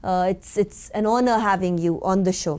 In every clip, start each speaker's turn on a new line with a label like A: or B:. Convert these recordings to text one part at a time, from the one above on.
A: it's an honor having you on the show.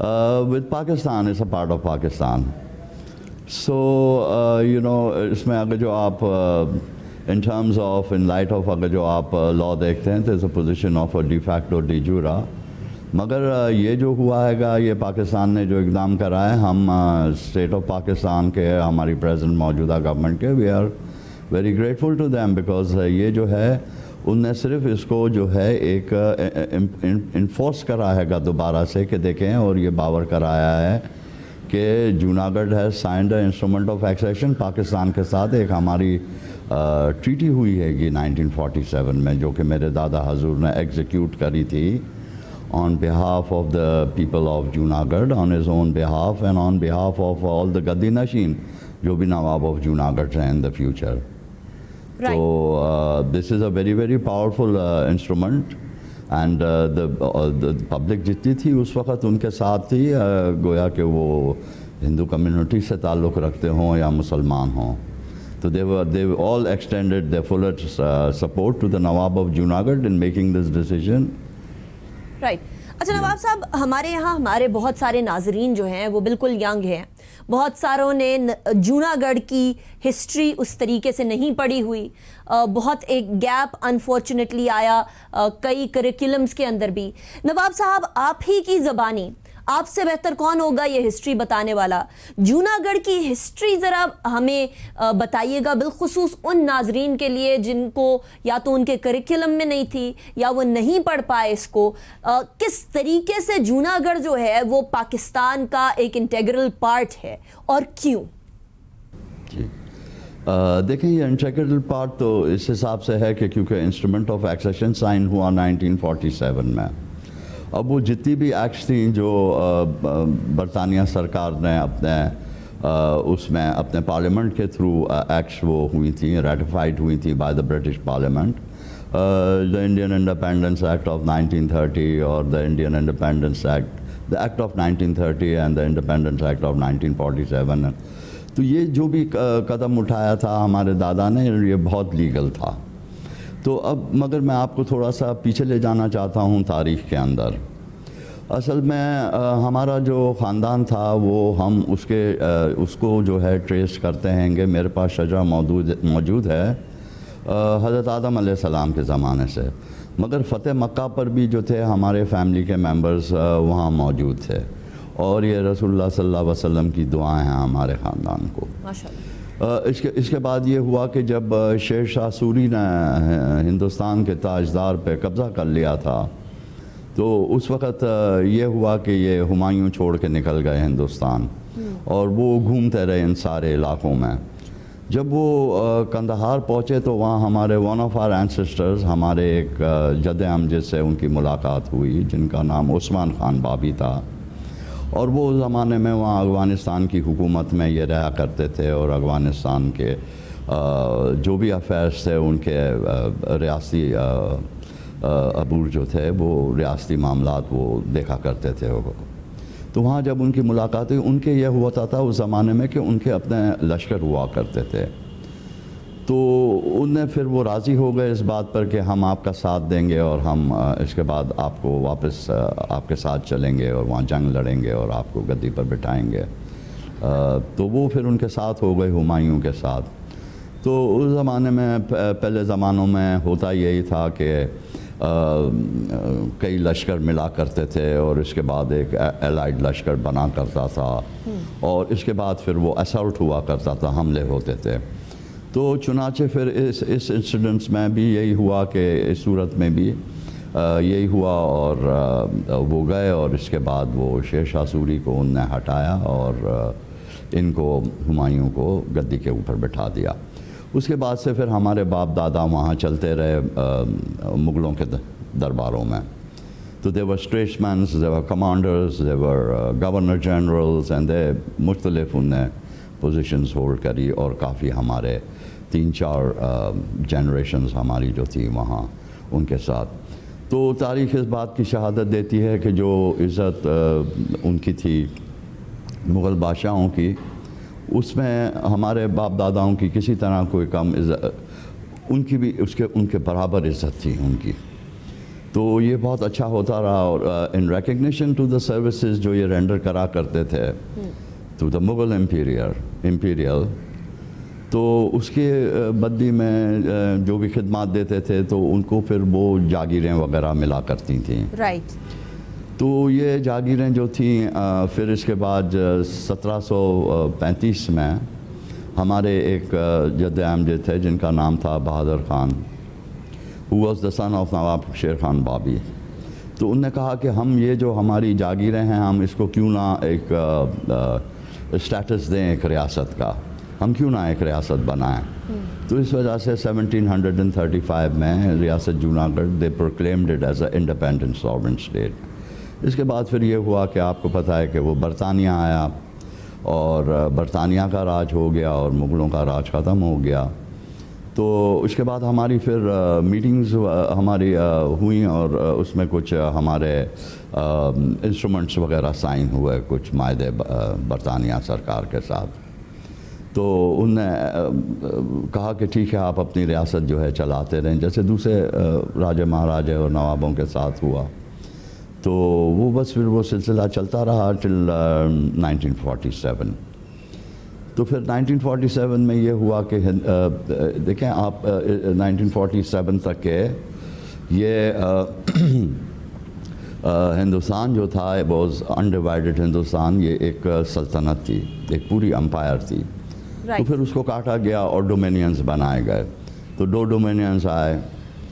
B: with Pakistan, it's a part of Pakistan. So, اس میں اگر جو آپ in terms of, in light of اگر جو آپ law دیکھتے ہیں, there's a position of a de facto de jure. مگر یہ جو ہوا ہے گا, یہ پاکستان نے جو اقدام کرا ہے, ہم اسٹیٹ آف پاکستان کے, ہماری پریزنٹ موجودہ گورنمنٹ کے, we are very grateful to them, because یہ جو ہے ان نے صرف اس کو جو ہے ایک انفورس کرا ہے گا دوبارہ سے, کہ دیکھیں, اور یہ باور کرایا ہے کہ جوناگڑھ ہے signed instrument of accession Pakistan کے ساتھ. ایک ہماری ٹریٹی ہوئی ہے گی 1947 میں, جو کہ میرے دادا حضور نے ایگزیکیوٹ کری تھی on behalf of the people of Junagadh, on his own behalf and on behalf of all the Gaddi Nashin, جو بھی نواب of Junagadh ہیں in the future.
A: Right.
B: So this is a very, very powerful instrument, and the public جتنی تھی اس وقت ان کے ساتھ تھی, گویا کہ وہ ہندو کمیونٹی سے تعلق رکھتے ہوں یا مسلمان ہوں. So they all extended their fullest support to the Nawab of Junagadh in making this decision.
A: Right. اچھا نواب صاحب, ہمارے یہاں ہمارے بہت سارے ناظرین جو ہیں وہ بالکل ینگ ہیں, بہت ساروں نے جوناگڑھ کی ہسٹری اس طریقے سے نہیں پڑھی ہوئی, بہت ایک گیپ انفارچونیٹلی آیا کئی کریکولمز کے اندر بھی. نواب صاحب, آپ ہی کی زبانی, آپ سے بہتر کون ہوگا یہ ہسٹری بتانے والا, جوناگڑھ کی ہسٹری ذرا ہمیں بتائیے گا, بالخصوص ان ناظرین کے لیے جن کو یا تو ان کے کریکولم میں نہیں تھی یا وہ نہیں پڑھ پائے اس کو. کس طریقے سے جوناگڑھ جو ہے وہ پاکستان کا ایک انٹیگرل پارٹ ہے اور کیوں؟
B: جی دیکھیں, یہ انٹیگرل پارٹ تو اس حساب سے ہے کہ کیونکہ انسٹرومنٹ آف ایکسیشن سائن ہوا 1947 میں. اب وہ جتنی بھی ایکٹس تھیں جو برطانیہ سرکار نے اپنے اس میں اپنے پارلیمنٹ کے تھرو ایکٹس وہ ہوئی تھیں, ریٹیفائڈ ہوئی تھیں by the British parliament, the Indian independence act of 1930 اور the Indian independence act, the act of 1930 and the independence act of 1947. تو یہ جو بھی قدم اٹھایا تھا ہمارے دادا نے, یہ بہت لیگل تھا. تو اب مگر میں آپ کو تھوڑا سا پیچھے لے جانا چاہتا ہوں تاریخ کے اندر. اصل میں ہمارا جو خاندان تھا وہ ہم اس کو جو ہے ٹریس کرتے ہیں گے. میرے پاس شجرہ موجود ہے حضرت آدم علیہ السلام کے زمانے سے, مگر فتح مکہ پر بھی جو تھے ہمارے فیملی کے ممبرز وہاں موجود تھے, اور یہ رسول اللہ صلی اللہ علیہ وسلم کی دعائیں ہیں ہمارے خاندان کو.
A: ماشاءاللہ.
B: اس کے بعد یہ ہوا کہ جب شیر شاہ سوری نے ہندوستان کے تاجدار پہ قبضہ کر لیا تھا, تو اس وقت یہ ہوا کہ یہ ہمایوں چھوڑ کے نکل گئے ہندوستان, اور وہ گھومتے رہے ان سارے علاقوں میں. جب وہ کندہار پہنچے تو وہاں ہمارے ون آف آر اینسسٹرز, ہمارے ایک جد امجد سے ان کی ملاقات ہوئی, جن کا نام عثمان خان بابی تھا, اور وہ اس زمانے میں وہاں افغانستان کی حکومت میں یہ رہا کرتے تھے, اور افغانستان کے جو بھی افیئرس تھے ان کے ریاستی عبور جو تھے وہ ریاستی معاملات وہ دیکھا کرتے تھے. تو وہاں جب ان کی ملاقات ہوئی, ان کے یہ ہوتا تھا اس زمانے میں کہ ان کے اپنے لشکر ہوا کرتے تھے. تو ان نے پھر وہ راضی ہو گئے اس بات پر کہ ہم آپ کا ساتھ دیں گے, اور ہم اس کے بعد آپ کو واپس آپ کے ساتھ چلیں گے اور وہاں جنگ لڑیں گے اور آپ کو گدی پر بٹھائیں گے. تو وہ پھر ان کے ساتھ ہو گئے ہمایوں کے ساتھ. تو اس زمانے میں پہلے زمانوں میں ہوتا یہی تھا کہ کئی لشکر ملا کرتے تھے, اور اس کے بعد ایک الائڈ لشکر بنا کرتا تھا, اور اس کے بعد پھر وہ اسالٹ ہوا کرتا تھا, حملے ہوتے تھے. تو چنانچہ پھر اس انسیڈنٹس میں بھی یہی ہوا کہ اس صورت میں بھی یہی ہوا, اور وہ گئے, اور اس کے بعد وہ شیر شاہ سوری کو ان نے ہٹایا اور ان کو ہمایوں کو گدی کے اوپر بٹھا دیا. اس کے بعد سے پھر ہمارے باپ دادا وہاں چلتے رہے مغلوں کے درباروں میں. تو they were statesmen, they were commanders, they were governor generals, and they مختلف ان نے پوزیشنز ہولڈ کری, اور کافی ہمارے 3-4 جنریشنز ہماری جو تھی وہاں ان کے ساتھ. تو تاریخ اس بات کی شہادت دیتی ہے کہ جو عزت ان کی تھی مغل بادشاہوں کی, اس میں ہمارے باپ داداؤں کی کسی طرح کوئی کم عزت, ان کی بھی ان کے برابر عزت تھی ان کی. تو یہ بہت اچھا ہوتا رہا، اور in recognition to the services جو یہ رینڈر کرا کرتے تھے ٹو دا مغل امپیریل، تو اس کے بدلی میں جو بھی خدمات دیتے تھے تو ان کو پھر وہ جاگیریں وغیرہ ملا کرتی تھیں.
A: رائٹ.
B: تو یہ جاگیریں جو تھیں پھر اس کے بعد 1735 میں ہمارے ایک جد امجد تھے جن کا نام تھا بہادر Khan, who was the son of نواب شیر خان بابی. تو انہوں نے کہا کہ ہم یہ جو ہماری جاگیریں ہیں ہم اس کو کیوں نہ ایک اسٹیٹس دیں ایک ریاست کا، ہم کیوں نہ ایک ریاست بنائیں. تو اس وجہ سے 1735 میں ریاست Junagadh they proclaimed it as an independent sovereign state. اس کے بعد پھر یہ ہوا کہ آپ کو پتہ ہے کہ وہ برطانیہ آیا اور برطانیہ کا راج ہو گیا اور مغلوں کا راج ختم ہو گیا. تو اس کے بعد ہماری پھر میٹنگز ہماری ہوئیں اور اس میں کچھ ہمارے انسٹرومنٹس وغیرہ سائن ہوئے کچھ معاہدے برطانیہ سرکار کے ساتھ. تو ان نے کہا کہ ٹھیک ہے آپ اپنی ریاست جو ہے چلاتے رہیں جیسے دوسرے راجے مہاراجے اور نوابوں کے ساتھ ہوا. تو وہ بس پھر وہ سلسلہ چلتا رہا ٹل 1947. تو پھر 1947 میں یہ ہوا کہ دیکھیں آپ 1947 تک کے یہ ہندوستان جو تھا واز انڈیوائڈڈ ہندوستان، یہ ایک سلطنت تھی، ایک پوری امپائر تھی. تو پھر اس کو کاٹا گیا اور ڈومینینز بنائے گئے. تو 2 ڈومینینز آئے،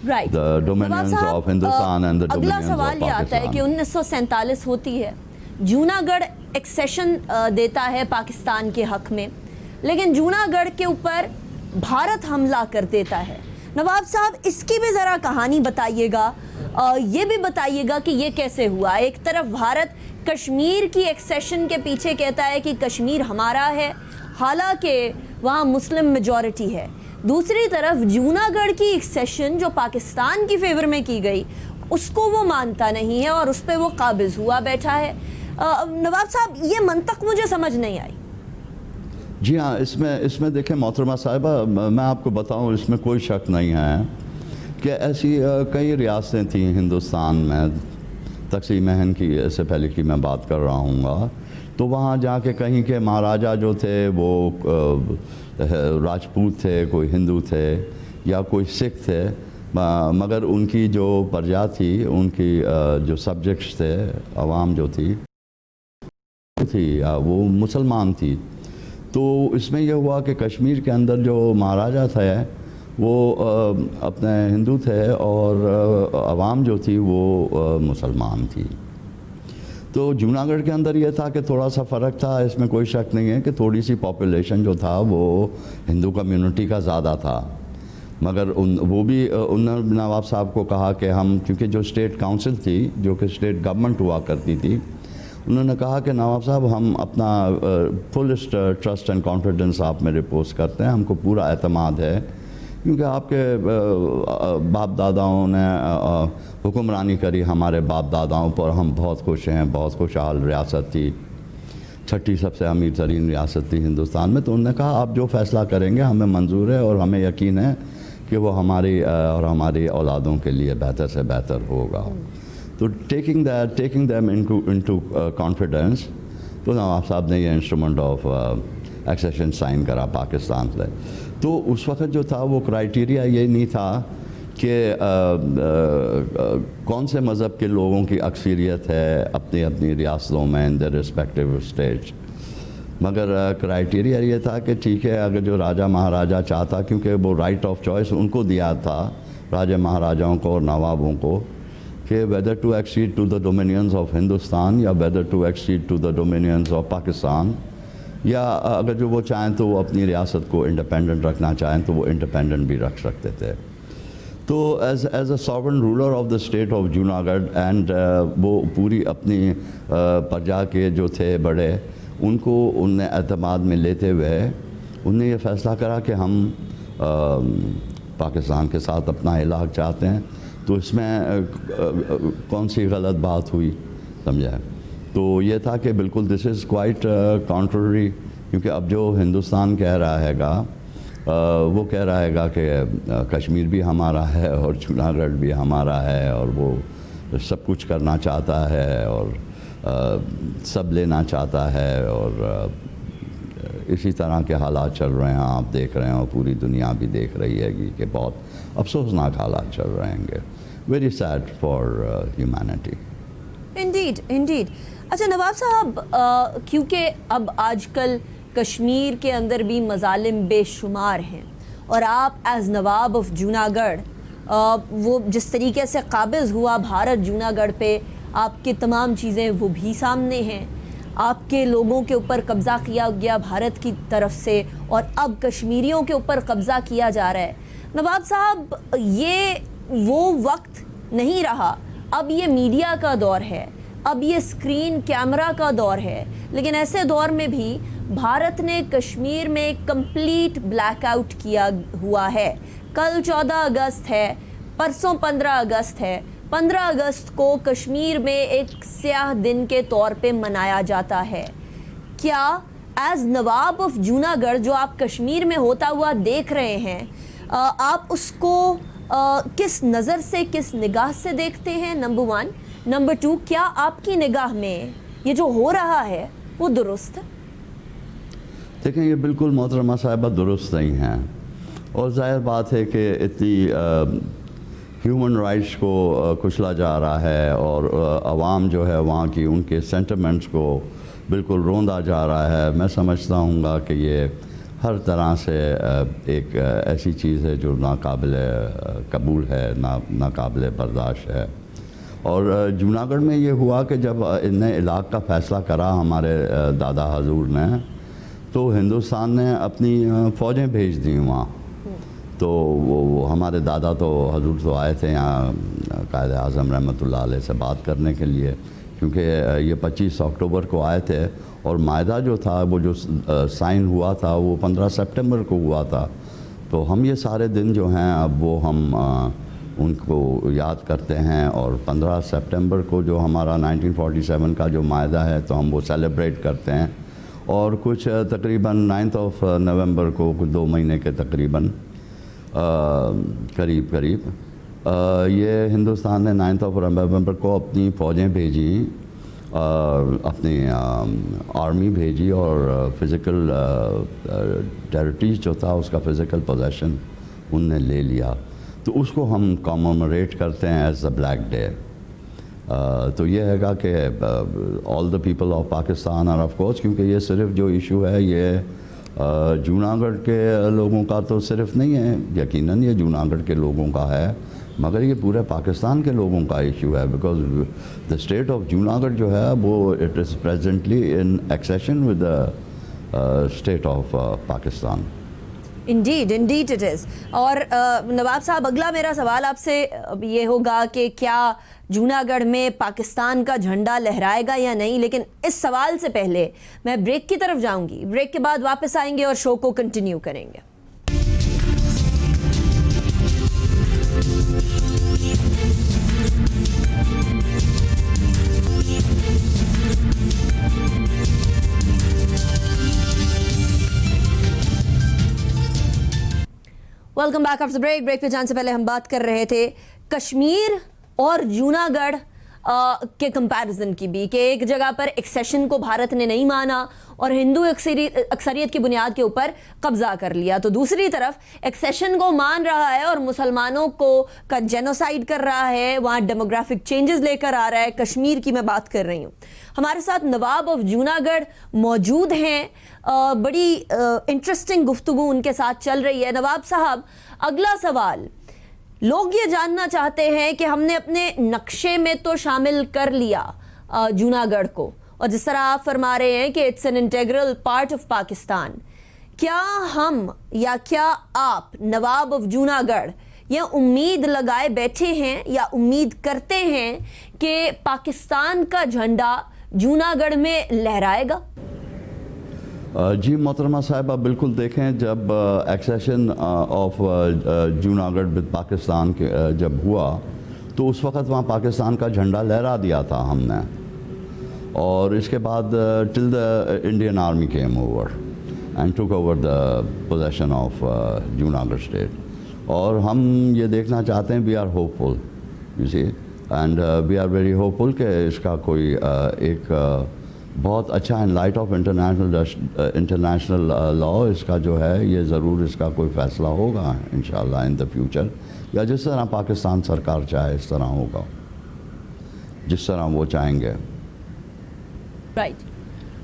B: the dominions of Hindustan and the dominions of Pakistan.
A: اگلا سوال یہ آتا ہے کہ 1947 ہوتی ہے، جوناگڑھ ایکسیشن دیتا ہے پاکستان کے حق میں، لیکن جوناگڑھ کے اوپر بھارت حملہ کر دیتا ہے. نواب صاحب اس کی بھی ذرا کہانی بتائیے گا، یہ بھی بتائیے گا کہ یہ کیسے ہوا. ایک طرف بھارت کشمیر کی ایکسیشن کے پیچھے کہتا ہے کہ کشمیر ہمارا ہے، حالانکہ وہاں مسلم میجورٹی ہے. دوسری طرف جوناگڑھ کی ایکسیشن جو پاکستان کی فیور میں کی گئی اس کو وہ مانتا نہیں ہے اور اس پہ وہ قابض ہوا بیٹھا ہے. نواب صاحب یہ منطق مجھے سمجھ نہیں آئی.
B: جی ہاں، اس میں دیکھیں محترمہ صاحبہ، میں آپ کو بتاؤں اس میں کوئی شک نہیں ہے کہ ایسی کئی ریاستیں تھیں ہندوستان میں. تقسیم ہند کی اس سے پہلے کی میں بات کر رہا ہوں گا. تو وہاں جا کے کہیں کے مہاراجا جو تھے وہ راجپوت تھے، کوئی ہندو تھے یا کوئی سکھ تھے، مگر ان کی جو پرجا تھی، ان کی جو سبجیکٹس تھے، عوام جو تھی وہ مسلمان تھی. تو اس میں یہ ہوا کہ کشمیر کے اندر جو مہاراجا تھے وہ اپنے ہندو تھے اور عوام جو تھی وہ مسلمان تھی. تو جوناگڑھ کے اندر یہ تھا کہ تھوڑا سا فرق تھا، اس میں کوئی شک نہیں ہے کہ تھوڑی سی پاپولیشن جو تھا وہ ہندو کمیونٹی کا زیادہ تھا. مگر وہ بھی انہوں نے نواب صاحب کو کہا کہ ہم، کیونکہ جو اسٹیٹ کاؤنسل تھی جو کہ اسٹیٹ گورنمنٹ ہوا کرتی تھی، انہوں نے کہا کہ نواب صاحب ہم اپنا فلسٹ ٹرسٹ اینڈ کانفیڈنس آپ میں ریپوز کرتے ہیں، ہم کو پورا اعتماد ہے کیونکہ آپ کے باپ داداؤں نے حکمرانی کری ہمارے باپ داداؤں پر، ہم بہت خوش ہیں، بہت خوشحال ریاست تھی، 6ٹھی سب سے امیر ترین ریاست تھی ہندوستان میں. تو انہوں نے کہا آپ جو فیصلہ کریں گے ہمیں منظور ہے اور ہمیں یقین ہے کہ وہ ہماری اور ہماری اولادوں کے لیے بہتر سے بہتر ہوگا. تو ٹیکنگ دیم انٹو کانفیڈنس، تو نواب صاحب نے یہ انسٹرومنٹ آف ایکسیشن سائن کرا پاکستان سے. تو اس وقت جو تھا وہ کرائیٹیریا یہ نہیں تھا کہ کون سے مذہب کے لوگوں کی اکثریت ہے اپنی اپنی ریاستوں میں ان دیئر ریسپیکٹیو اسٹیٹس، مگر کرائیٹیریا یہ تھا کہ ٹھیک ہے اگر جو راجا مہاراجا چاہتا، کیونکہ وہ رائٹ آف چوائس ان کو دیا تھا راجا مہاراجاؤں کو اور نوابوں کو، کہ whether to accede to the dominions of Hindustan یا whether to accede to the dominions of Pakistan, یا اگر جو وہ چاہیں تو وہ اپنی ریاست کو انڈیپینڈنٹ رکھنا چاہیں تو وہ انڈیپینڈنٹ بھی رکھ سکتے تھے. تو as a sovereign ruler of the state of Junagadh and وہ پوری اپنی پرجا کے جو تھے بڑے، ان کو ان نے اعتماد میں لیتے ہوئے ان نے یہ فیصلہ کرا کہ ہم پاکستان کے ساتھ اپنا علاج چاہتے ہیں. تو اس میں کون سی غلط بات ہوئی سمجھا؟ تو یہ تھا کہ بالکل دس از کوائٹ کانٹرری، کیونکہ اب جو ہندوستان کہہ رہا ہے گا وہ کہہ رہے گا کہ کشمیر بھی ہمارا ہے اور جونا گڑھ بھی ہمارا ہے اور وہ سب کچھ کرنا چاہتا ہے اور سب لینا چاہتا ہے، اور اسی طرح کے حالات چل رہے ہیں، آپ دیکھ رہے ہیں اور پوری دنیا بھی دیکھ رہی ہے کہ بہت افسوسناک حالات چل رہے ہیں، very sad for humanity.
A: Indeed. اچھا نواب صاحب، کیونکہ اب آج کل کشمیر کے اندر بھی مظالم بے شمار ہیں، اور آپ ایز نواب آف جونا گڑھ، وہ جس طریقے سے قابض ہوا بھارت جونا گڑھ پہ، آپ کی تمام چیزیں وہ بھی سامنے ہیں، آپ کے لوگوں کے اوپر قبضہ کیا گیا بھارت کی طرف سے، اور اب کشمیریوں کے اوپر قبضہ کیا جا رہا ہے۔ نواب صاحب، یہ وہ وقت نہیں رہا، اب یہ میڈیا کا دور ہے، اب یہ اسکرین کیمرہ کا دور ہے، لیکن ایسے دور میں بھی بھارت نے کشمیر میں کمپلیٹ بلیک آؤٹ کیا ہوا ہے۔ کل 14 اگست ہے، پرسوں 15 اگست ہے۔ 15 اگست کو کشمیر میں ایک سیاہ دن کے طور پہ منایا جاتا ہے۔ کیا ایز نواب آف جونا گڑھ جو آپ کشمیر میں ہوتا ہوا دیکھ رہے ہیں، آپ اس کو کس نظر سے، کس نگاہ سے دیکھتے ہیں؟ نمبر 1۔ نمبر 2، کیا آپ کی نگاہ میں یہ جو ہو رہا ہے وہ درست ہے؟
B: دیکھیں، یہ بالکل محترمہ صاحبہ درست نہیں ہیں، اور ظاہر بات ہے کہ اتنی ہیومن رائٹس کو کچلا جا رہا ہے، اور عوام جو ہے وہاں کی ان کے سینٹیمنٹس کو بالکل روندا جا رہا ہے۔ میں سمجھتا ہوں گا کہ یہ ہر طرح سے ایک ایسی چیز ہے جو ناقابل قبول ہے، ناقابل برداشت ہے۔ اور جونا گڑھ میں یہ ہوا کہ جب ان نے علاق کا فیصلہ کرا ہمارے دادا حضور نے، تو ہندوستان نے اپنی فوجیں بھیج دیں وہاں۔ تو وہ ہمارے دادا تو حضور تو آئے تھے یہاں قائد اعظم رحمۃ اللہ علیہ سے بات کرنے کے لیے، کیونکہ یہ 25 اکتوبر کو آئے تھے، اور معاہدہ جو تھا وہ جو سائن ہوا تھا وہ 15 سپٹمبر کو ہوا تھا۔ تو ہم یہ سارے دن جو ہیں اب وہ ہم ان کو یاد کرتے ہیں، اور 15 سپٹمبر کو جو ہمارا 1947 کا جو معاہدہ ہے تو ہم وہ سیلیبریٹ کرتے ہیں، اور کچھ تقریباً 9 نومبر کو کچھ 2 مہینے کے تقریباً قریب یہ ہندوستان نے 9 نومبر کو اپنی فوجیں بھیجیں، اپنی آرمی بھیجی، اور فزیکل ٹیریٹریز جو تھا اس کا فزیکل پوزیشن ان نے لے لیا۔ تو اس کو ہم کامموریٹ کرتے ہیں ایز اے بلیک ڈے۔ تو یہ ہے گا کہ all the people of Pakistan are of course, کیونکہ یہ صرف جو ایشو ہے یہ جونا گڑھ کے لوگوں کا تو صرف نہیں ہے، یقیناً یہ جونا گڑھ کے لوگوں کا ہے، مگر یہ پورے پاکستان کے لوگوں کا ایشو ہے، بیکاز دا اسٹیٹ آف جونا گڑھ جو ہے وہ it is presently in accession with the state of Pakistan.
A: Indeed it is. اور نواب صاحب، اگلا میرا سوال آپ سے یہ ہوگا کہ کیا جونا گڑھ میں پاکستان کا جھنڈا لہرائے گا یا نہیں، لیکن اس سوال سے پہلے میں بریک کی طرف جاؤں گی، بریک کے بعد واپس آئیں گے اور شو کو کنٹینیو کریں گے۔ Welcome back after break. Break پہ جانے سے پہلے ہم بات کر رہے تھے کشمیر اور جونا گڑھ کے کمپیرزن کی بھی، کہ ایک جگہ پر ایکسیشن کو بھارت نے نہیں مانا اور ہندو اکثریت کی بنیاد کے اوپر قبضہ کر لیا، تو دوسری طرف ایکسیشن کو مان رہا ہے اور مسلمانوں کو کا جینوسائیڈ کر رہا ہے، وہاں ڈیموگرافک چینجز لے کر آ رہا ہے۔ کشمیر کی میں بات کر رہی ہوں۔ ہمارے ساتھ نواب آف جونا گڑھ موجود ہیں، بڑی انٹرسٹنگ گفتگو ان کے ساتھ چل رہی ہے۔ نواب صاحب، اگلا سوال، لوگ یہ جاننا چاہتے ہیں کہ ہم نے اپنے نقشے میں تو شامل کر لیا جونا گڑھ کو، اور جس طرح آپ فرما رہے ہیں کہ it's an integral part of Pakistan, کیا ہم یا کیا آپ نواب آف جونا گڑھ یہ امید لگائے بیٹھے ہیں یا امید کرتے ہیں کہ پاکستان کا جھنڈا جونا گڑھ میں لہرائے گا؟
B: جی محترمہ صاحبہ، بالکل دیکھیں، جب ایکسیشن آف جونا گڑھ ود پاکستان جب ہوا تو اس وقت وہاں پاکستان کا جھنڈا لہرا دیا تھا ہم نے، اور اس کے بعد till the Indian army came over and took over the possession of Junagadh state. اور ہم یہ دیکھنا چاہتے ہیں, we are hopeful, you see, and we are very hopeful کہ اس کا کوئی ایک بہت اچھا in light of international law اس کا جو ہے یہ ضرور اس کا کوئی فیصلہ ہوگا انشاءاللہ ان دا فیوچر, یا جس طرح پاکستان سرکار چاہے اس طرح ہوگا, جس طرح وہ چاہیں گے.
A: رائٹ.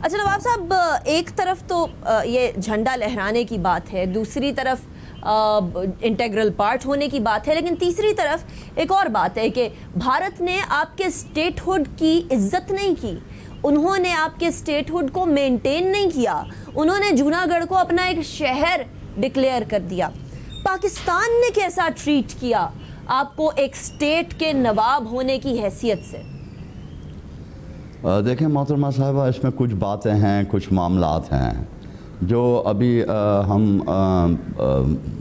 A: اچھا نواب صاحب, ایک طرف تو یہ جھنڈا لہرانے کی بات ہے, دوسری طرف انٹیگرل پارٹ ہونے کی بات ہے, لیکن تیسری طرف ایک اور بات ہے کہ بھارت نے آپ کے اسٹیٹ ہوڈ کی عزت نہیں کی, انہوں نے آپ کے اسٹیٹ ہوڈ کو مینٹین نہیں کیا, انہوں نے جوناگڑھ کو اپنا ایک شہر ڈکلیئر کر دیا. پاکستان نے کیسا ٹریٹ کیا آپ کو ایک اسٹیٹ کے نواب ہونے کی حیثیت سے؟
B: دیکھیں محترمہ صاحبہ, اس میں کچھ باتیں ہیں, کچھ معاملات ہیں جو ابھی ہم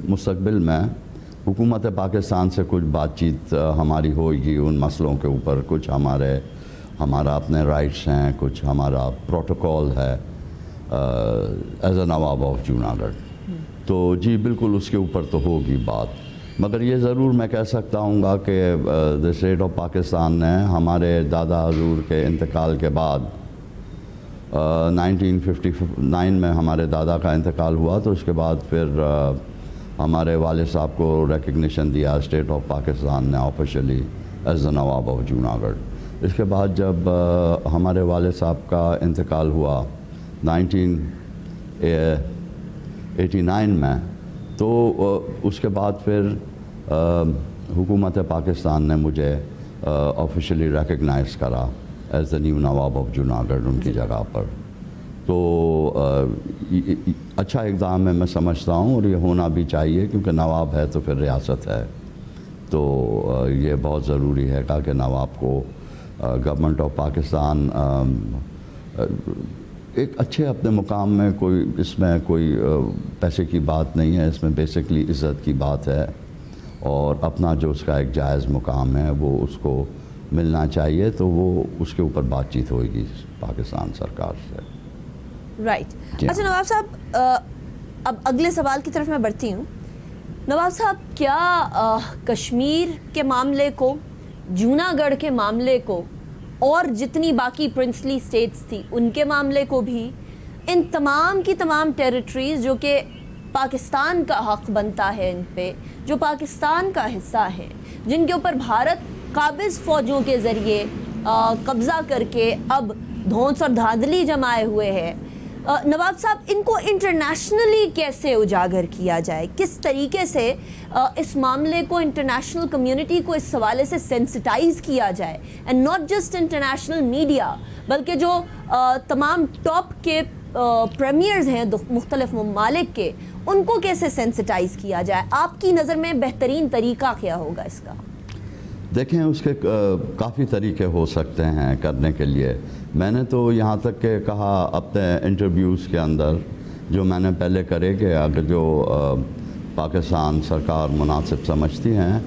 B: مستقبل میں حکومت پاکستان سے کچھ بات چیت ہماری ہوگی ان مسئلوں کے اوپر. کچھ ہمارا اپنے رائٹس ہیں, کچھ ہمارا پروٹوکول ہے as a Nawab of Junagadh, تو جی بالکل اس کے اوپر تو ہوگی بات. مگر یہ ضرور میں کہہ سکتا ہوں گا کہ دی اسٹیٹ آف پاکستان نے ہمارے دادا حضور کے انتقال کے بعد 1959 میں ہمارے دادا کا انتقال ہوا, تو اس کے بعد پھر ہمارے والد صاحب کو ریکگنیشن دیا اسٹیٹ آف پاکستان نے officially as the Nawab of Junagadh. اس کے بعد جب ہمارے والد صاحب کا انتقال ہوا 1989 میں, تو اس کے بعد پھر حکومت پاکستان نے مجھے آفیشلی ریکگنائز کرا as the new Nawab of Junagadh ان کی جگہ پر. تو اچھا اقدام ہے میں سمجھتا ہوں, اور یہ ہونا بھی چاہیے کیونکہ نواب ہے تو پھر ریاست ہے, تو یہ بہت ضروری ہے کہ نواب کو گورنمنٹ آف پاکستان ایک اچھے اپنے مقام میں, کوئی اس میں کوئی پیسے کی بات نہیں ہے, اس میں بیسکلی عزت کی بات ہے, اور اپنا جو اس کا ایک جائز مقام ہے وہ اس کو ملنا چاہیے, تو وہ اس کے اوپر بات چیت ہوئے گی پاکستان سرکار سے.
A: رائٹ. اچھا نواب صاحب, اب اگلے سوال کی طرف میں بڑھتی ہوں. نواب صاحب, کیا کشمیر کے معاملے کو, جوناگڑھ کے معاملے کو, اور جتنی باقی پرنسلی اسٹیٹس تھی ان کے معاملے کو بھی, ان تمام کی تمام ٹیریٹریز جو کہ پاکستان کا حق بنتا ہے ان پہ, جو پاکستان کا حصہ ہیں, جن کے اوپر بھارت قابض فوجوں کے ذریعے قبضہ کر کے اب دھونس اور دھاندلی جمائے ہوئے ہے, نواب صاحب ان کو انٹرنیشنلی کیسے اجاگر کیا جائے, کس طریقے سے اس معاملے کو انٹرنیشنل کمیونٹی کو اس حوالے سے سینسٹائز کیا جائے, and not just international media بلکہ جو تمام ٹاپ کے پریمیئرز ہیں مختلف ممالک کے, ان کو کیسے سینسٹائز کیا جائے؟ آپ کی نظر میں بہترین طریقہ کیا ہوگا اس کا؟
B: دیکھیں اس کے کافی طریقے ہو سکتے ہیں کرنے کے لیے. میں نے تو یہاں تک کہ کہا اپنے انٹرویوز کے اندر جو میں نے پہلے کرے کہ اگر جو پاکستان سرکار مناسب سمجھتی ہیں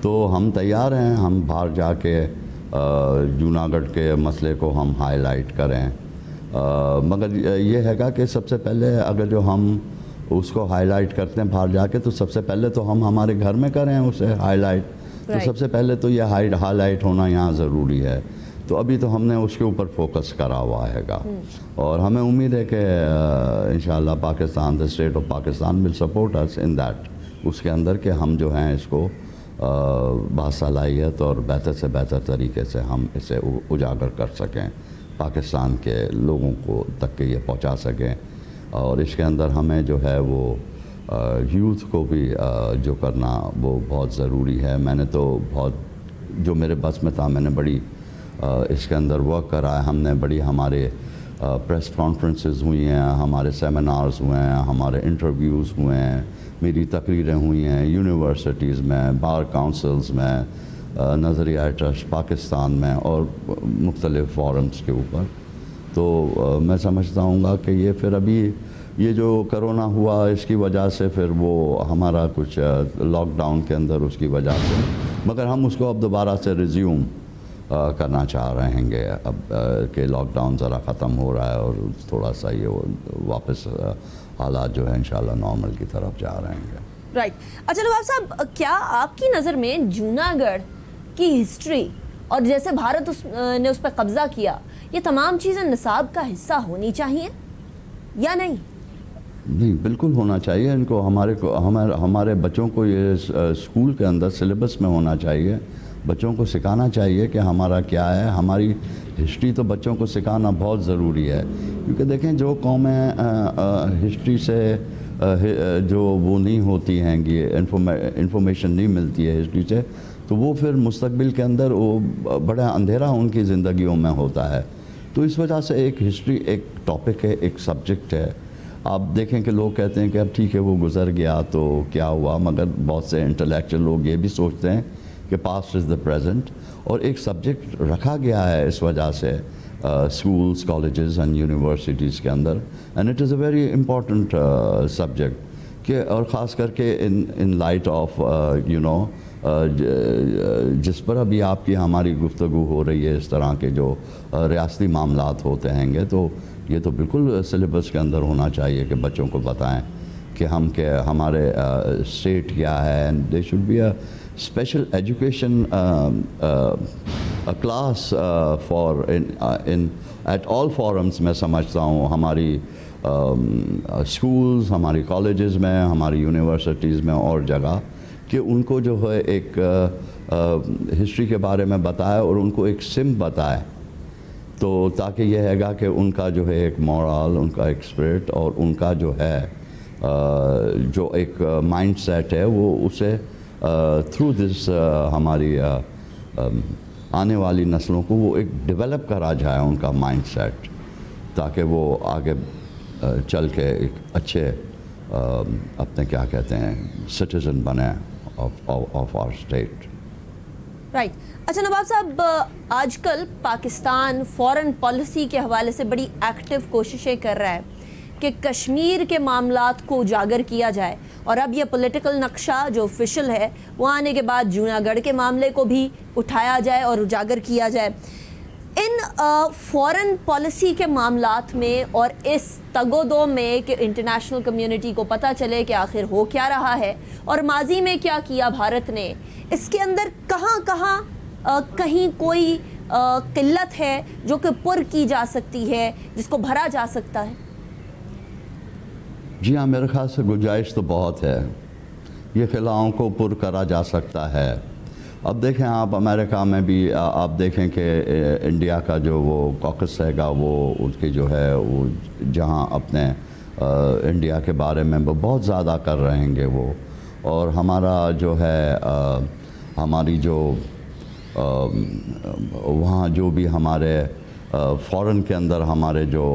B: تو ہم تیار ہیں, ہم باہر جا کے جوناگڑھ کے مسئلے کو ہم ہائی لائٹ کریں. مگر یہ ہے کہ سب سے پہلے اگر جو ہم اس کو ہائی لائٹ کرتے ہیں باہر جا کے, تو سب سے پہلے تو ہم ہمارے گھر میں کریں اسے ہائی لائٹ. تو سب سے پہلے تو یہ ہائی لائٹ ہونا یہاں ضروری ہے. تو ابھی تو ہم نے اس کے اوپر فوکس کرا ہوا ہے گا, اور ہمیں امید ہے کہ انشاءاللہ Pakistan the state of Pakistan will support اس ان دیٹ, اس کے اندر کہ ہم جو ہیں اس کو باصلاحیت اور بہتر سے بہتر طریقے سے ہم اسے اجاگر کر سکیں, پاکستان کے لوگوں کو تک کہ یہ پہنچا سکیں. اور اس کے اندر ہمیں جو ہے وہ یوتھ کو بھی جو کرنا وہ بہت ضروری ہے. میں نے تو بہت جو میرے بس میں تھا میں نے بڑی اس کے اندر ورک کرا ہے. ہم نے بڑی ہمارے پریس کانفرنسز ہوئی ہیں, ہمارے سیمینارز ہوئے ہیں, ہمارے انٹرویوز ہوئے ہیں, میری تقریریں ہوئی ہیں یونیورسٹیز میں, بار کاؤنسلز میں, نظریہ ٹرسٹ پاکستان میں, اور مختلف فورمز کے اوپر. تو میں سمجھتا ہوں گا کہ یہ پھر ابھی یہ جو کرونا ہوا اس کی وجہ سے پھر وہ ہمارا کچھ لاک ڈاؤن کے اندر اس کی وجہ سے, مگر ہم اس کو اب دوبارہ سے ریزیوم کرنا چاہ رہے ہیں اب کہ لاک ڈاؤن ذرا ختم ہو رہا ہے اور تھوڑا سا یہ واپس حالات جو ہے انشاءاللہ نارمل کی طرف جا رہے ہیں.
A: رائٹ. اچھا نواب صاحب، کیا آپ کی نظر میں جوناگڑھ کی ہسٹری اور جیسے بھارت نے اس پہ قبضہ کیا، یہ تمام چیزیں نصاب کا حصہ ہونی چاہیے یا نہیں؟
B: نہیں، بالکل ہونا چاہیے. ان کو ہمارے بچوں کو یہ اسکول کے اندر سلیبس میں ہونا چاہیے. بچوں کو سکھانا چاہیے کہ ہمارا کیا ہے. ہماری ہسٹری تو بچوں کو سکھانا بہت ضروری ہے، کیونکہ دیکھیں جو قومیں ہسٹری سے جو وہ نہیں ہوتی ہیں کہ انفارمیشن نہیں ملتی ہے ہسٹری سے، تو وہ پھر مستقبل کے اندر وہ بڑا اندھیرا ان کی زندگیوں میں ہوتا ہے. تو اس وجہ سے ایک ہسٹری ایک ٹاپک ہے، ایک سبجیکٹ ہے. آپ دیکھیں کہ لوگ کہتے ہیں کہ اب ٹھیک ہے وہ گزر گیا تو کیا ہوا، مگر بہت سے انٹلیکچوئل لوگ یہ بھی سوچتے ہیں کہ پاسٹ از دا پریزنٹ، اور ایک سبجیکٹ رکھا گیا ہے اس وجہ سے اسکولس، کالجز اینڈ یونیورسٹیز کے اندر، and it is a very important subject کہ، اور خاص کر کے ان لائٹ آف جس پر ابھی آپ کی ہماری گفتگو ہو رہی ہے، اس طرح کے جو ریاستی معاملات ہوتے ہیں گے، تو یہ تو بالکل سلیبس کے اندر ہونا چاہیے کہ بچوں کو بتائیں کہ ہمارے اسٹیٹ کیا ہے. And they should be a special education class for at all forms. میں سمجھتا ہوں ہماری اسکولز، ہماری کالجز میں، ہماری یونیورسٹیز میں اور جگہ، کہ ان کو جو ہے ایک ہسٹری کے بارے میں بتائے اور ان کو ایک سم بتائے، تو تاکہ یہ ہے گا کہ ان کا جو ہے ایک مورال، ان کا ایک اسپرٹ اور ان کا جو ہے جو ایک مائنڈ سیٹ ہے، وہ اسے تھرو دس ہماری آنے والی نسلوں کو وہ ایک ڈیولپ کرا جائے ان کا مائنڈ سیٹ، تاکہ وہ آگے چل کے ایک اچھے اپنے کیا کہتے ہیں سٹیزن بنے آف آور اسٹیٹ.
A: رائٹ. اچھا نواب صاحب، آج کل پاکستان فورن پالیسی کے حوالے سے بڑی ایکٹیو کوششیں کر رہا ہے کہ کشمیر کے معاملات کو اجاگر کیا جائے، اور اب یہ پولیٹیکل نقشہ جو آفیشیل ہے وہ آنے کے بعد جوناگڑھ کے معاملے کو بھی اٹھایا جائے اور اجاگر کیا جائے. ان فورن پالیسی کے معاملات میں اور اس تگ و دو میں کہ انٹرنیشنل کمیونٹی کو پتہ چلے کہ آخر ہو کیا رہا ہے اور ماضی میں کیا کیا بھارت نے، اس کے اندر کہاں کہیں کوئی قلت ہے جو کہ پر کی جا سکتی ہے، جس کو بھرا جا سکتا ہے؟
B: جی ہاں، میرے خیال سے گنجائش تو بہت ہے، یہ خلاؤں کو پر کرا جا سکتا ہے. اب دیکھیں آپ امریکہ میں بھی آپ دیکھیں کہ انڈیا کا جو وہ کاکس ہے گا، وہ اس کی جو ہے وہ جہاں اپنے انڈیا کے بارے میں بہت زیادہ کر رہے ہیں وہ، اور ہمارا جو ہے ہماری جو وہاں جو بھی ہمارے فورن کے اندر ہمارے جو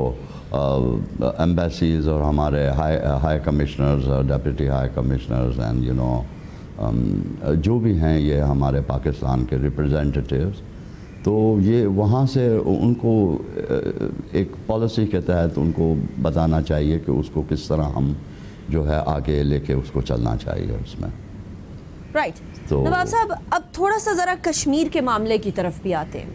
B: ایمبیسیز اور ہمارے ہائی کمشنرز اور ڈپٹی ہائی کمشنرز اینڈ جو بھی ہیں یہ ہمارے پاکستان کے ریپرزینٹیٹیوز، تو یہ وہاں سے ان کو ایک پالیسی کے تحت ان کو بتانا چاہیے کہ اس کو کس طرح ہم جو ہے آگے لے کے اس کو چلنا چاہیے اس میں.
A: رائٹ. نواب صاحب، اب تھوڑا سا ذرا کشمیر کے معاملے کی طرف بھی آتے ہیں،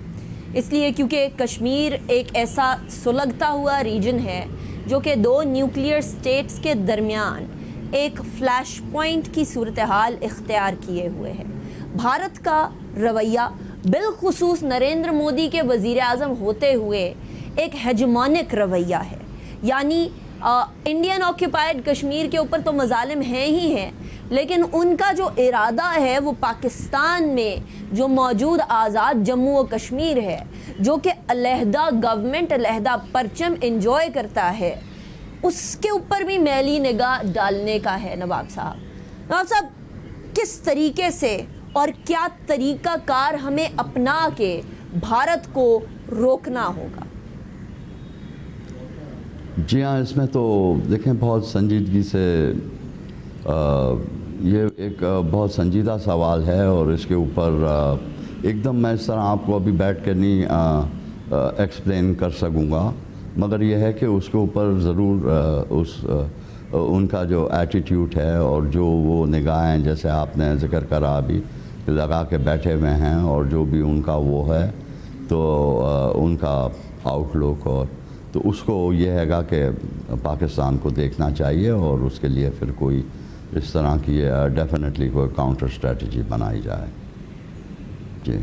A: اس لیے کیونکہ کشمیر ایک ایسا سلگتا ہوا ریجن ہے جو کہ دو نیوکلیئر سٹیٹس کے درمیان ایک فلیش پوائنٹ کی صورتحال اختیار کیے ہوئے ہے. بھارت کا رویہ بالخصوص نریندر مودی کے وزیر اعظم ہوتے ہوئے ایک ہیجمونک رویہ ہے، یعنی انڈین آکیوپائڈ کشمیر کے اوپر تو مظالم ہیں ہی ہیں، لیکن ان کا جو ارادہ ہے وہ پاکستان میں جو موجود آزاد جموں و کشمیر ہے، جو کہ علیحدہ گورنمنٹ، علیحدہ پرچم انجوائے کرتا ہے، اس کے اوپر بھی میلی نگاہ ڈالنے کا ہے. نواب صاحب کس طریقے سے اور کیا طریقہ کار ہمیں اپنا کے بھارت کو روکنا ہوگا؟
B: جی ہاں، اس میں تو دیکھیں بہت سنجیدگی سے یہ ایک بہت سنجیدہ سوال ہے، اور اس کے اوپر ایک دم میں اس طرح آپ کو ابھی بیٹھ کے نہیں ایکسپلین کر سکوں گا، مگر یہ ہے کہ اس کے اوپر ضرور ان کا جو ایٹیٹیوڈ ہے اور جو وہ نگاہیں جیسے آپ نے ذکر کرا ابھی لگا کے بیٹھے ہوئے ہیں، اور جو بھی ان کا وہ ہے، تو ان کا آؤٹ لک اور تو اس کو یہ ہے گا کہ پاکستان کو دیکھنا چاہیے اور اس کے لیے پھر کوئی اس طرح کی ڈیفینیٹلی کوئی کاؤنٹر اسٹریٹجی بنائی جائے. جی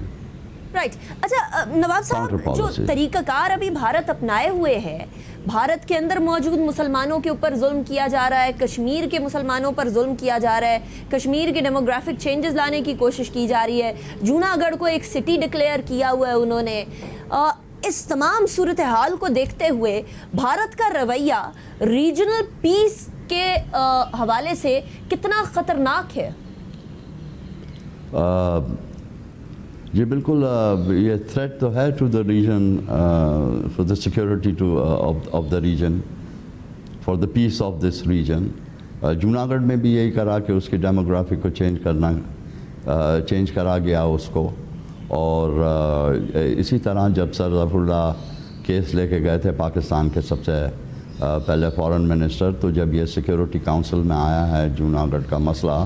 A: رائٹ. اچھا نواب صاحب، جو طریقہ کار ابھی بھارت اپنائے ہوئے ہے، بھارت کے اندر موجود مسلمانوں کے اوپر ظلم کیا جا رہا ہے، کشمیر کے مسلمانوں پر ظلم کیا جا رہا ہے، کشمیر کے ڈیموگرافک چینجز لانے کی کوشش کی جا رہی ہے، جوناگڑھ کو ایک سٹی ڈکلیئر کیا ہوا ہے انہوں نے. اس تمام صورتحال کو دیکھتے ہوئے بھارت کا رویہ ریجنل پیس کے حوالے سے کتنا خطرناک ہے؟
B: جی بالکل، یہ تھریٹ تو ہے to the region, for the security of the region, for the peace of this region. Junagadh میں بھی یہی کرا کہ اس کی ڈیموگرافی کو چینج کرا گیا اس کو. اور اسی طرح جب سر ظفر اللہ کیس لے کے گئے تھے پاکستان کے سب سے پہلے فارن منسٹر، تو جب یہ سیکورٹی کاؤنسل میں آیا ہے جوناگڑھ کا مسئلہ،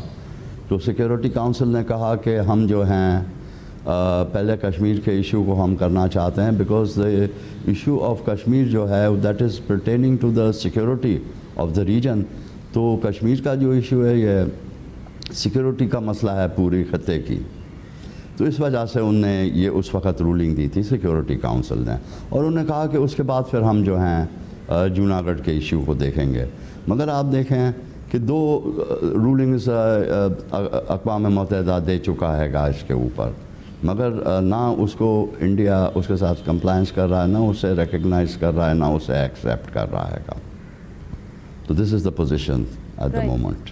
B: تو سیکورٹی کاؤنسل نے کہا کہ ہم جو ہیں پہلے کشمیر کے ایشو کو ہم کرنا چاہتے ہیں، because the issue of Kashmir جو ہے that is pertaining to the security of the region. تو کشمیر کا جو ایشو ہے یہ سیکورٹی کا مسئلہ ہے پوری خطے کی. تو اس وجہ سے انہوں نے یہ اس وقت رولنگ دی تھی سیکورٹی کاؤنسل نے، اور انہوں نے کہا کہ اس کے بعد پھر ہم جو ہیں جوناگڑھ کے ایشو کو دیکھیں گے. مگر آپ دیکھیں کہ 2 رولنگز اقوام متحدہ دے چکا ہے گا اس کے اوپر، مگر نہ اس کو انڈیا اس کے ساتھ کمپلائنس کر رہا ہے، نہ اسے ریکگنائز کر رہا ہے، نہ اسے ایکسیپٹ کر رہا ہے گا. تو this is the position at the moment.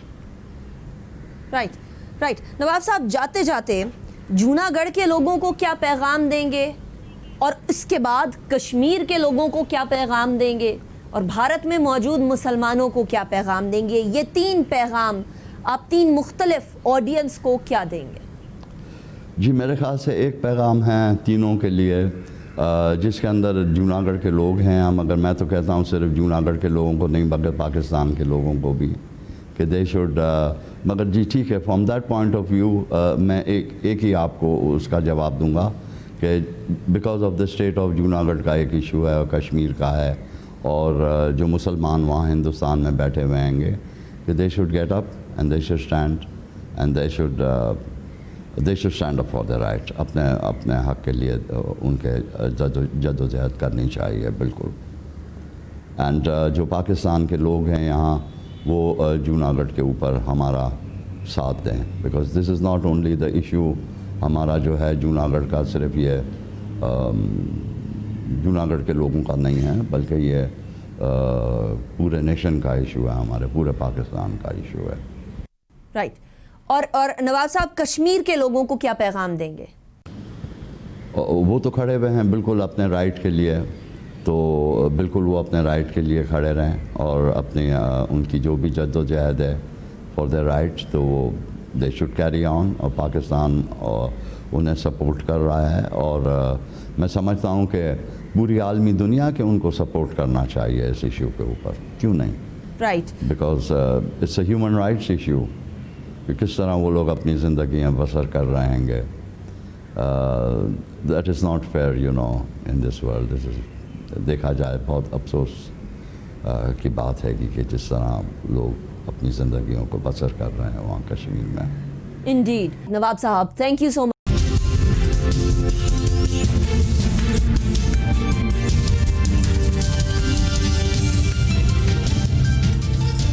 A: Right. Nawab صاحب، جاتے جاتے جوناگڑھ کے لوگوں کو کیا پیغام دیں گے، اور اس کے بعد کشمیر کے لوگوں کو کیا پیغام دیں گے، اور بھارت میں موجود مسلمانوں کو کیا پیغام دیں گے؟ یہ 3 پیغام آپ 3 مختلف آڈینس کو کیا دیں گے؟
B: جی میرے خیال سے ایک پیغام ہے تینوں کے لیے، جس کے اندر جوناگڑھ کے لوگ ہیں. مگر میں تو کہتا ہوں صرف جوناگڑھ کے لوگوں کو نہیں بلکہ پاکستان کے لوگوں کو بھی، کہ دے شوڈ. مگر جی ٹھیک ہے، from that point of view میں ایک ہی آپ کو اس کا جواب دوں گا کہ because of the state of Junagadh کا ایک ایشو ہے اور کشمیر کا ہے، اور جو مسلمان وہاں ہندوستان میں بیٹھے ہوئے ہیں گے، کہ they should get up and they should stand and they should stand up for the right. اپنے حق کے لیے ان کے جد و جہد کرنی چاہیے بالکل. اینڈ جو پاکستان کے لوگ ہیں یہاں، وہ جوناگڑھ کے اوپر ہمارا ساتھ دیں، because this is not only the issue ہمارا جو ہے جوناگڑھ کا، صرف یہ جوناگڑھ کے لوگوں کا نہیں ہے، بلکہ یہ پورے نیشن کا ایشو ہے، ہمارے پورے پاکستان کا ایشو ہے.
A: رائٹ. اور نواب صاحب، کشمیر کے لوگوں کو کیا پیغام دیں گے؟
B: وہ تو کھڑے ہوئے ہیں بالکل اپنے رائٹ کے لیے، تو بالکل وہ اپنے رائٹ کے لیے کھڑے رہیں، اور اپنی ان کی جو بھی جد و جہد ہے فار دا رائٹ، تو وہ دے شوڈ کیری آن. اور پاکستان انہیں سپورٹ کر رہا ہے، اور میں سمجھتا ہوں کہ پوری عالمی دنیا کے ان کو سپورٹ کرنا چاہیے اس ایشو کے اوپر. کیوں نہیں؟
A: Right.
B: Because it's a human rights issue, کہ کس طرح وہ لوگ اپنی زندگیاں بسر کر رہے ہیں گے. That is not fair you know in this world. دیکھا جائے بہت افسوس کی بات ہے کہ جس طرح لوگ اپنی زندگیوں کو بسر کر رہے ہیں وہاں کشمیر میں.
A: انڈیڈ. نواب صاحب، تھینک یو سو